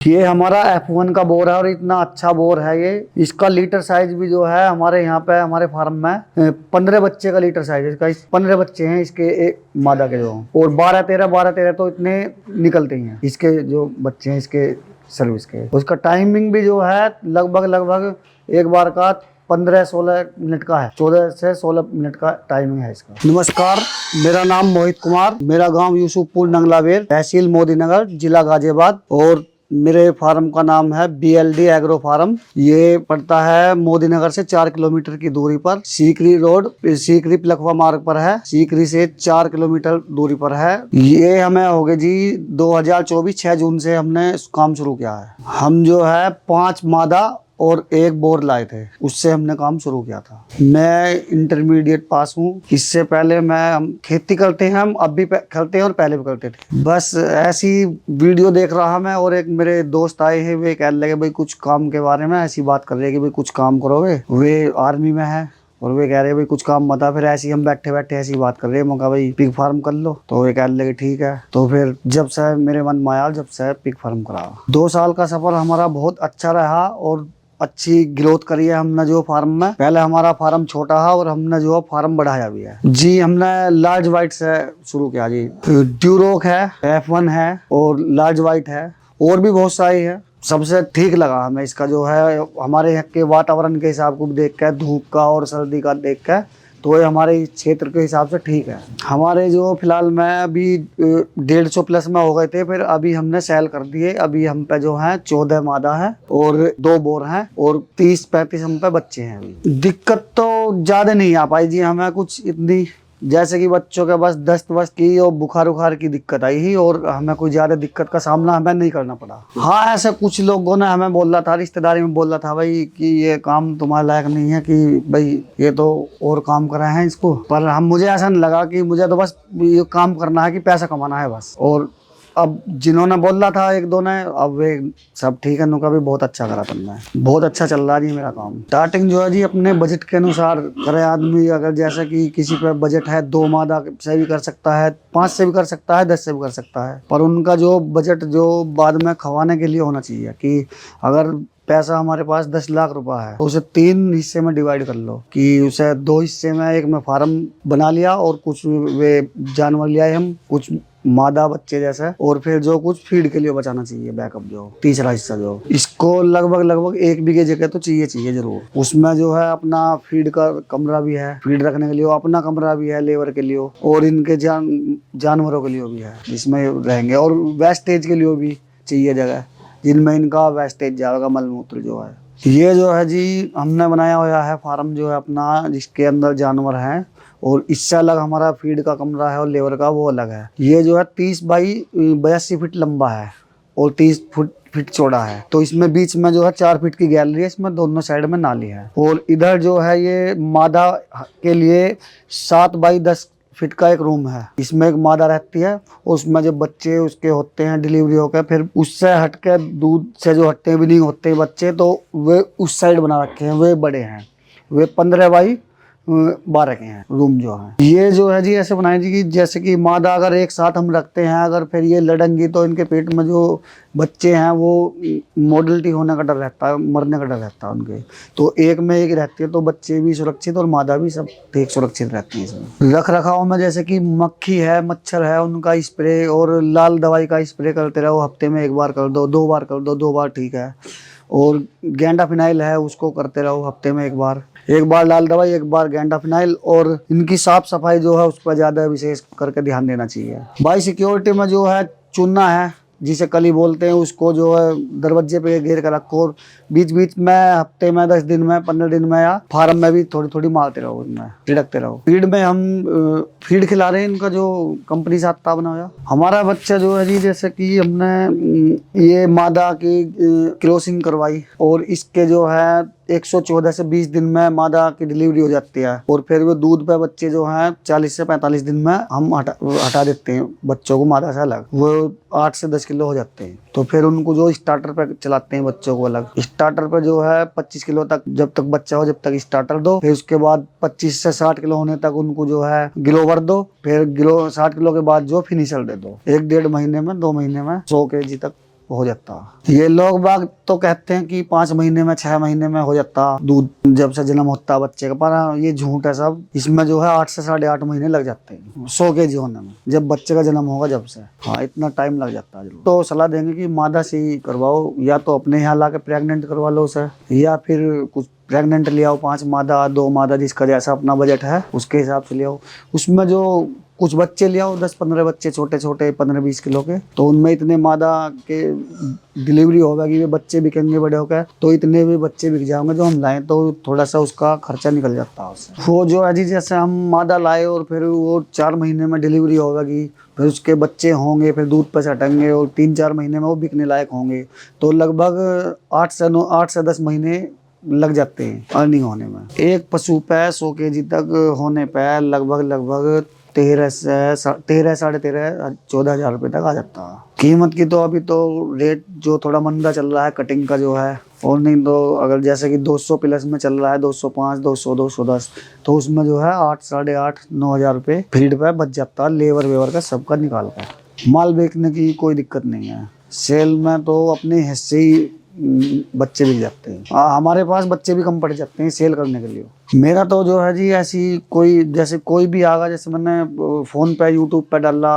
ये हमारा F1 का बोर है और इतना अच्छा बोर है ये। इसका लीटर साइज भी जो है हमारे यहाँ पे हमारे फार्म में 15 बच्चे का लीटर साइज है इसका। 15 बच्चे हैं इसके एक मादा के जो, और 12-13 तो इतने निकलते ही हैं इसके जो बच्चे हैं इसके सर्विस के। उसका टाइमिंग भी जो है लगभग एक बार का 15-16 मिनट का है। 14 से 16 मिनट का टाइमिंग है इसका। नमस्कार, मेरा नाम मोहित कुमार, मेरा गांव यूसुफपुर नंगलावेल, तहसील मोदीनगर, जिला गाजियाबाद, और मेरे फार्म का नाम है BLD एग्रो फार्म। ये पड़ता है मोदीनगर से 4 किलोमीटर की दूरी पर, सीकरी रोड, सीकरी पिलखवा मार्ग पर है। सीकरी से 4 किलोमीटर दूरी पर है। ये हमें हो गए जी 2024 6 जून से हमने काम शुरू किया है। हम जो है 5 मादा और एक बोर लाए थे, उससे हमने काम शुरू किया था। मैं इंटरमीडिएट पास हूँ। इससे पहले हम खेती करते हैं, हम अब भी करते हैं और पहले भी करते थे। बस ऐसी वीडियो देख रहा मैं, और एक मेरे दोस्त आए हैं, वे कहने लगे भाई कुछ काम के बारे में ऐसी बात कर रहे हैं कि भाई कुछ काम करोगे। वे आर्मी में है और वे कह रहे हैं भाई कुछ काम बता। फिर ऐसी हम बैठे बैठे ऐसी बात कर रहे हैं, मौका भाई पिग फार्म कर लो। तो वे कहने लगे ठीक है। तो फिर जब से मेरे मन में आया, जब से पिग फार्म करा। 2 साल का सफर हमारा बहुत अच्छा रहा और अच्छी ग्रोथ करी है हमने जो फार्म में। पहले हमारा फार्म छोटा था और हमने जो फार्म बढ़ाया भी है जी। हमने लार्ज वाइट से शुरू किया जी। ड्यूरोक है, F1 है और लार्ज वाइट है, और भी बहुत सारी है। सबसे ठीक लगा हमें इसका जो है, हमारे यहाँ के वातावरण के हिसाब को देख कर, धूप का और सर्दी का देख कर, तो ये हमारे क्षेत्र के हिसाब से ठीक है। हमारे जो फिलहाल में अभी 150 प्लस में हो गए थे, फिर अभी हमने सेल कर दिए। अभी हम पे जो है 14 मादा है और 2 बोर हैं और 30-35 हम पे बच्चे हैं। अभी दिक्कत तो ज्यादा नहीं आ पाई जी हमें कुछ इतनी, जैसे कि बच्चों के बस दस्त वस्त की और बुखार उखार की दिक्कत आई ही, और हमें कोई ज्यादा दिक्कत का सामना हमें नहीं करना पड़ा। हाँ, ऐसे कुछ लोगों ने हमें बोल रहा था, रिश्तेदारी में बोल रहा था भाई कि ये काम तुम्हारे लायक नहीं है, कि भाई ये तो और काम कर रहे हैं इसको। पर मुझे ऐसा नहीं लगा, कि मुझे तो बस ये काम करना है, कि पैसा कमाना है बस। और अब जिन्होंने बोल रहा था 1-2 ने, अब वे सब ठीक है, उनका भी बहुत अच्छा करा तुमने। बहुत अच्छा चल रहा है जी मेरा काम। स्टार्टिंग जो है जी अपने बजट के अनुसार करे आदमी। अगर जैसे कि किसी पे बजट है 2 मादा से भी कर सकता है, 5 से भी कर सकता है, 10 से भी कर सकता है। पर उनका जो बजट जो बाद में खवाने के लिए होना चाहिए, कि अगर पैसा हमारे पास 10 लाख रुपए है तो उसे 3 हिस्से में डिवाइड कर लो, कि उसे 2 हिस्से में, एक में फार्म बना लिया और कुछ वे जानवर लिया हम, कुछ मादा बच्चे जैसे, और फिर जो कुछ फीड के लिए बचाना चाहिए बैकअप, जो तीसरा हिस्सा जो इसको लगभग 1 बीघे जगह तो चाहिए जरूर। उसमें जो है अपना फीड का कमरा भी है, फीड रखने के लिए अपना कमरा भी है, लेबर के लिए, और इनके जानवरों के लिए भी है जिसमें रहेंगे, और वेस्टेज के लिए भी चाहिए जगह, जिनमें इनका वेस्टेज जाएगा, मलमूत्र जो है। ये जो है जी हमने बनाया हुआ है फार्म जो है अपना, जिसके अंदर जानवर हैं, और इससे अलग हमारा फीड का कमरा है और लेबर का वो अलग है। ये जो है 30 बाई 82 फीट लंबा है और 30 फीट चौड़ा है। तो इसमें बीच में जो है 4 फीट की गैलरी है, इसमें दोनों साइड में नाली है। और इधर जो है ये मादा के लिए 7 बाई 10 फीट का एक रूम है। इसमें एक मादा रहती है, उसमें जो बच्चे उसके होते हैं डिलीवरी होकर, फिर उससे हटके दूध से जो हटते भी नहीं होते बच्चे, तो वे उस साइड बना रखे हैं। वे बड़े हैं, वे 15 बाई 12 के हैं रूम जो है। ये जो है जी ऐसे बनाए जी कि जैसे कि मादा अगर एक साथ हम रखते हैं, अगर फिर ये लड़ेंगी तो इनके पेट में जो बच्चे हैं वो मोडलिटी होने का डर रहता है, मरने का डर रहता है उनके। तो एक में एक रहती है, तो बच्चे भी सुरक्षित और मादा भी सब ठीक सुरक्षित रहती है इसमें। रख रखाव में जैसे कि मक्खी है, मच्छर है, उनका स्प्रे और लाल दवाई का स्प्रे करते रहो। हफ्ते में 1 बार कर दो, 2 बार कर दो, 2 बार ठीक है। और गेंडा फिनाइल है, उसको करते रहो हफ्ते में 1 बार। 1 बार लाल दवाई, 1 बार गेंडा फिनाइल। और इनकी साफ सफाई जो है उस पर ज्यादा विशेष करके ध्यान देना चाहिए। बाई सिक्योरिटी में जो है चूना है, जिसे कली बोलते हैं, उसको जो है दरवाजे पे घेर कर रखो, और बीच बीच में हफ्ते में 10 दिन में 15 दिन में या फार्म में भी थोड़ी थोड़ी मारते रहो, उसमें छिड़कते रहो। फीड में हम फीड खिला रहे हैं इनका, जो कंपनी से आता बना हुआ हमारा बच्चा जो है जी। जैसे कि हमने ये मादा की क्रॉसिंग करवाई, और इसके जो है 114 से 20 दिन में मादा की डिलीवरी हो जाती है, और फिर वो दूध पे बच्चे जो हैं 40 से 45 दिन में हम हटा देते हैं बच्चों को मादा से अलग। वो 8 से 10 किलो हो जाते हैं, तो फिर उनको जो स्टार्टर पे चलाते हैं बच्चों को अलग। स्टार्टर पे जो है 25 किलो तक जब तक बच्चा हो, जब तक स्टार्टर दो। फिर उसके बाद 25 से 60 किलो होने तक उनको जो है ग्लोवर दो। फिर 60 किलो के बाद जो फिनिशर दे दो। 1-1.5 महीने में, 2 महीने में 100 kg तक हो जाता। ये लोग बाग तो कहते हैं कि 5 महीने में 6 महीने में हो जाता दूध जब से जन्म होता है बच्चे का, पर ये झूठ है सब। इसमें जो है 8 से 8.5 महीने लग जाते हैं 100 kg होने में, जब बच्चे का जन्म होगा जब से। हाँ, इतना टाइम लग जाता है। तो सलाह देंगे कि मादा से ही करवाओ, या तो अपने यहाँ ला के प्रेगनेंट करवा लो उसे, या फिर कुछ प्रेग्नेंट ले आओ, 5 मादा 2 मादा, जिसका जैसा अपना बजट है उसके हिसाब से ले आओ। उसमें जो कुछ बच्चे ले आओ, 10-15 बच्चे छोटे छोटे 15-20 किलो के, तो उनमें इतने मादा के डिलीवरी होगा कि वे बच्चे बिकेंगे बड़े होकर, तो इतने भी बच्चे बिक जाएंगे जो हम लाएं, तो थोड़ा सा उसका खर्चा निकल जाता है उससे। वो जो है जी, जैसे हम मादा लाए और फिर वो 4 महीने में डिलीवरी होगी, फिर उसके बच्चे होंगे, फिर दूध पर चटेंगे और 3-4 महीने में वो बिकने लायक होंगे, तो लगभग 8 से 10 महीने लग जाते हैं अर्निंग होने में। एक पशु पे 100 kg तक होने पे लगभग 13 साढ़े 13 14 हज़ार रुपये तक आ जाता है। कीमत की तो अभी तो रेट जो थोड़ा मंदा चल रहा है कटिंग का जो है, और नहीं तो अगर जैसे कि 200 प्लस में चल रहा है, 205, 200, 210, तो उसमें जो है 8 साढ़े 8 9 हज़ार रुपये फीड पे बच जाता है, लेबर वेबर का सबका निकाल कर। माल बेचने की कोई दिक्कत नहीं है, सेल में तो अपने हिस्से ही बच्चे बिक जाते हैं। हमारे पास बच्चे भी कम पड़ जाते हैं सेल करने के लिए। मेरा तो जो है जी, ऐसी कोई जैसे कोई भी आगा, जैसे मैंने फ़ोन पे यूट्यूब पे डाला,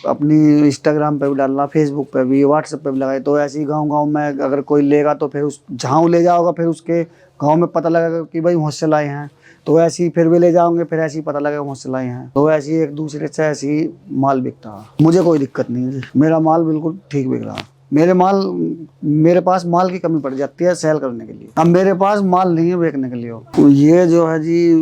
अपनी इंस्टाग्राम पे भी डाला, फेसबुक पे भी, व्हाट्सएप पे भी लगाए, तो ऐसे ही गाँव में अगर कोई लेगा तो फिर उस जहाँ ले जाओगा, फिर उसके गाँव में पता लगेगा कि भाई मुझसे लाए हैं, तो ऐसे ही फिर भी ले जाओगे, फिर ऐसे ही पता लगेगा मुझसे लाए हैं, तो ऐसे ही एक दूसरे से ऐसे ही माल बिकता है। मुझे कोई दिक्कत नहीं है, मेरा माल बिल्कुल ठीक बिक रहा है। मेरे पास माल की कमी पड़ जाती है सेल करने के लिए। अब मेरे पास माल नहीं है बेचने के लिए। तो ये जो है जी,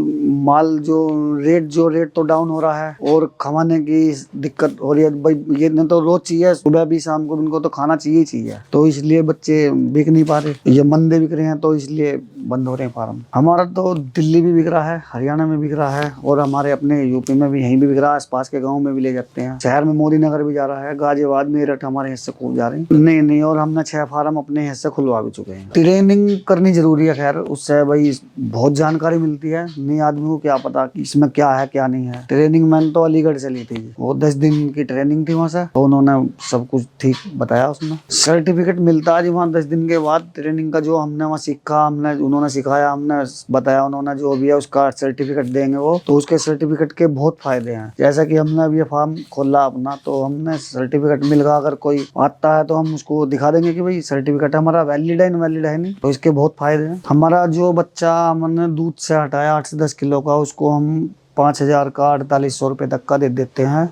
माल जो रेट तो डाउन हो रहा है, और खवाने की दिक्कत हो रही है भाई। ये नहीं तो रोज चाहिए, सुबह भी शाम को इनको तो खाना चाहिए ही चाहिए, तो इसलिए बच्चे बिक नहीं पा रहे। ये मंदे बिक रहे हैं तो इसलिए बंद हो रहे हैं फार्म। हमारा तो दिल्ली भी बिक रहा है, हरियाणा में बिक रहा है, और हमारे अपने यूपी में भी यहीं भी बिक रहा है, आसपास के गाँव में भी ले जाते हैं। शहर में मोदी नगर भी जा रहा है, गाजियाबाद मेरठ हमारे हिस्से खूब जा रहे हैं। नहीं, और हमने 6 फार्म अपने हिस्से खुलवा भी चुके हैं। ट्रेनिंग करनी जरूरी है, खैर उससे भाई बहुत जानकारी मिलती है। नई आदमी को क्या पता कि इसमें क्या है क्या नहीं है। ट्रेनिंग मैंने तो अलीगढ़ से ली थी, वो 10 दिन की ट्रेनिंग थी वहाँ से, तो उन्होंने सब कुछ ठीक बताया। उसमें सर्टिफिकेट मिलता है जी वहाँ 10 दिन के बाद ट्रेनिंग का, जो हमने वहाँ सीखा, उन्होंने सिखाया, हमने बताया, उन्होंने जो भी है उसका सर्टिफिकेट देंगे वो। तो उसके सर्टिफिकेट के बहुत फायदे हैं। जैसा कि हमने अब ये फार्म खोला अपना, तो हमने सर्टिफिकेट मिलगा, अगर कोई आता है तो हम उसको दिखा देंगे कि भाई सर्टिफिकेट हमारा वैलिड है नहीं, तो इसके बहुत फायदे हैं। हमारा जो बच्चा हमने दूध से हटाया 8 से 10 किलो का, उसको हम 5,000 का 4800 रुपये तक का दे देते हैं।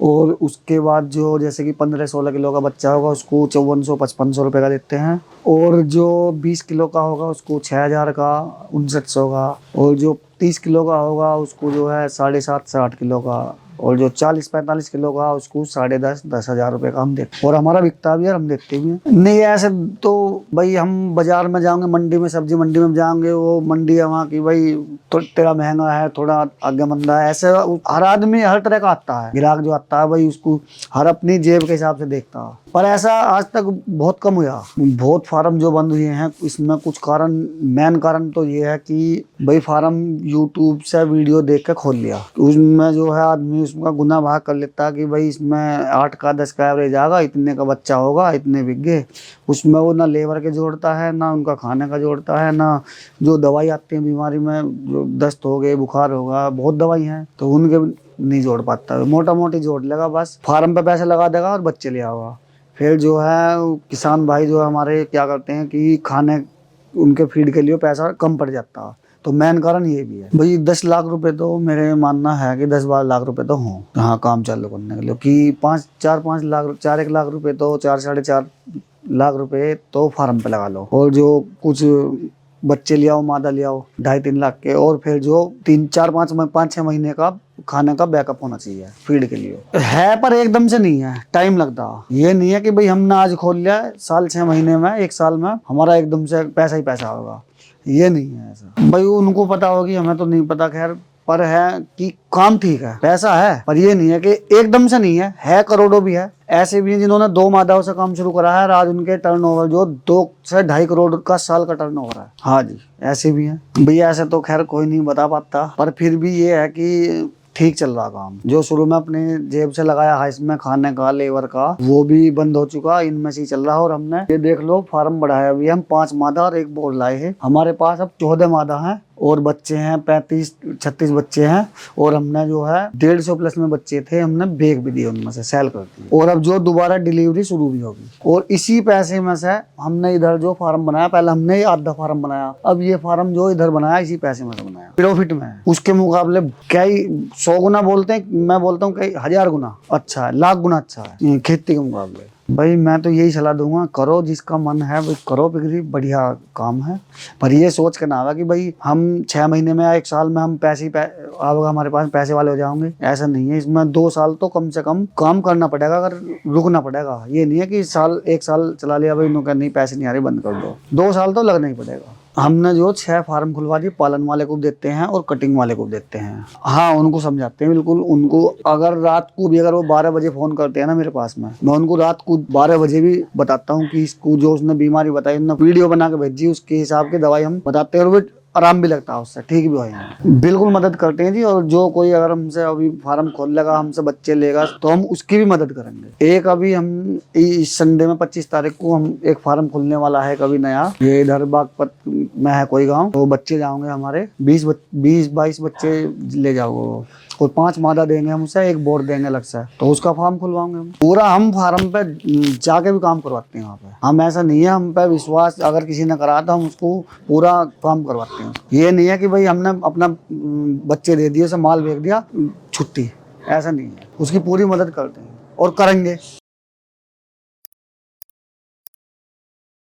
और उसके बाद जो जैसे कि 15-16 किलो का बच्चा होगा उसको 5400-5500 रुपये का देते हैं। और जो 20 किलो का होगा उसको 6,000 का 5900 का। और जो 30 किलो का होगा उसको जो है 7.5 से 8 किलो का। और जो 40-45 किलो का उसको 10.5-10 हज़ार रुपये का हम देते, और हमारा बिकता भी है, हम देते भी हैं। नहीं ऐसे तो भाई हम बाजार में जाएंगे, मंडी में, सब्जी मंडी में जाएंगे, वो मंडी है वहाँ की भाई तो तेरा महंगा है, थोड़ा आगे मंदा है, ऐसे हर आदमी हर तरह का आता है। ग्राहक जो आता है भाई उसको हर अपनी जेब के हिसाब से देखता है। पर ऐसा आज तक बहुत कम हुआ। बहुत फार्म जो बंद हुए हैं, इसमें कुछ कारण, मेन कारण तो ये है कि भाई फार्म यूट्यूब से वीडियो देख के खोल लिया, उसमें जो है आदमी उसका गुना भाग कर लेता कि भाई इसमें 8 का 10 का एवरेज आएगा, इतने का बच्चा होगा, इतने बिक गए। उसमें वो ना लेबर के जोड़ता है, ना उनका खाने का जोड़ता है, ना जो दवाई आती है बीमारी में, जो दस्त हो गए, बुखार होगा, बहुत दवाई हैं, तो उनके नहीं जोड़ पाता। मोटा मोटी जोड़ लेगा, बस फार्म पे पैसे लगा देगा और बच्चे ले आओगा। फिर जो है किसान भाई जो हमारे क्या करते हैं कि खाने उनके फीड के लिए पैसा कम पड़ जाता है, तो मेन कारण ये भी है। भाई 10 लाख रुपए तो मेरे मानना है कि 10-12 लाख रुपए तो हों हाँ काम चालू करने के लिए, कि 4-5 लाख 4-1 लाख रुपए तो 4-4.5 लाख रुपए तो फार्म पे लगा लो। और जो कुछ बच्चे ले आओ, मादा ले आओ 2.5-3 लाख के, और फिर जो 3-4-5-6 महीने का खाने का बैकअप होना चाहिए फीड के लिए है। पर एकदम से नहीं है, टाइम लगता। ये नहीं है कि भाई हमने आज खोल लिया, साल 6 महीने में 1 साल में हमारा एकदम से पैसा ही पैसा होगा, ये नहीं है ऐसा। भाई उनको पता होगी, हमें तो नहीं पता। खैर पर है कि काम ठीक है, पैसा है, पर ये नहीं है कि एकदम से नहीं है करोड़ों भी है। ऐसे भी हैं जिन्होंने 2 मादाओं से काम शुरू करा है, आज उनके टर्नओवर जो 2 से 2.5 करोड़ का साल का टर्नओवर है। हाँ जी, ऐसे भी हैं भैया। ऐसे तो खैर कोई नहीं बता पाता, पर फिर भी ये है कि ठीक चल रहा काम। जो शुरू में अपने जेब से लगाया है इसमें खाने का, लेबर का, वो भी बंद हो चुका, इनमें से ही चल रहा है। और हमने ये देख लो फार्म बढ़ाया, अभी हम 5 मादा और 1 बोर लाए हैं। हमारे पास अब 14 मादा हैं और बच्चे हैं 35-36 बच्चे हैं। और हमने जो है 150 प्लस में बच्चे थे, हमने बेच भी दिए, उनमें से सेल कर दिए। और अब जो दोबारा डिलीवरी शुरू भी होगी। और इसी पैसे में से हमने इधर जो फार्म बनाया, पहले हमने ये आधा फार्म बनाया, अब ये फार्म जो इधर बनाया इसी पैसे में से बनाया, प्रॉफिट में है। उसके मुकाबले कई 100 गुना बोलते हैं, मैं बोलता हूँ कई 1000 गुना अच्छा है, लाख गुना अच्छा है खेती के मुकाबले। भाई मैं तो यही सलाह दूंगा, करो जिसका मन है भाई करो पिगरी, बढ़िया काम है। पर ये सोच के ना आवा कि भाई हम 6 महीने में या 1 साल में हम आवेगा हमारे पास पैसे वाले हो जाएंगे, ऐसा नहीं है। इसमें 2 साल तो कम से कम काम करना पड़ेगा, अगर रुकना पड़ेगा। ये नहीं है कि 1 साल चला लिया भाई इन्होंने नहीं पैसे नहीं आ रहे बंद कर दो, 2 साल तो लगना ही पड़ेगा। हमने जो 6 फार्म खुलवा दिए, पालन वाले को देते हैं और कटिंग वाले को देते हैं। हाँ उनको समझाते हैं बिल्कुल। उनको अगर रात को भी अगर वो 12 बजे फोन करते हैं ना मेरे पास में, मैं उनको रात को 12 बजे भी बताता हूँ कि इसको जो उसने बीमारी बताई, उन्होंने वीडियो बना के भेजी, उसके हिसाब की दवाई हम बताते हैं और वो आराम भी लगता है, उससे ठीक भी हो जाए। बिल्कुल मदद करते हैं जी। और जो कोई अगर हमसे अभी फार्म खोल लेगा, हमसे बच्चे लेगा, तो हम उसकी भी मदद करेंगे। एक अभी हम इस संडे में 25 तारीख को हम एक फार्म खुलने वाला है कभी नया, ये इधर बागपत में है कोई गांव, तो बच्चे जाओगे हमारे 20-22 बच्चे ले जाओगे और 5 मादा देंगे हम उसे, 1 बोर्ड देंगे अलग से, तो उसका फार्म खुलवाएंगे हम। पूरा हम फार्म पे जाके भी काम करवाते हैं वहाँ पे। हम ऐसा नहीं है, हम पे विश्वास अगर किसी ने करा तो हम उसको पूरा काम करवाते हैं। ये नहीं है कि भाई हमने अपना बच्चे दे दिए, उसे माल बेच दिया छुट्टी, ऐसा नहीं है। उसकी पूरी मदद करते हैं और करेंगे।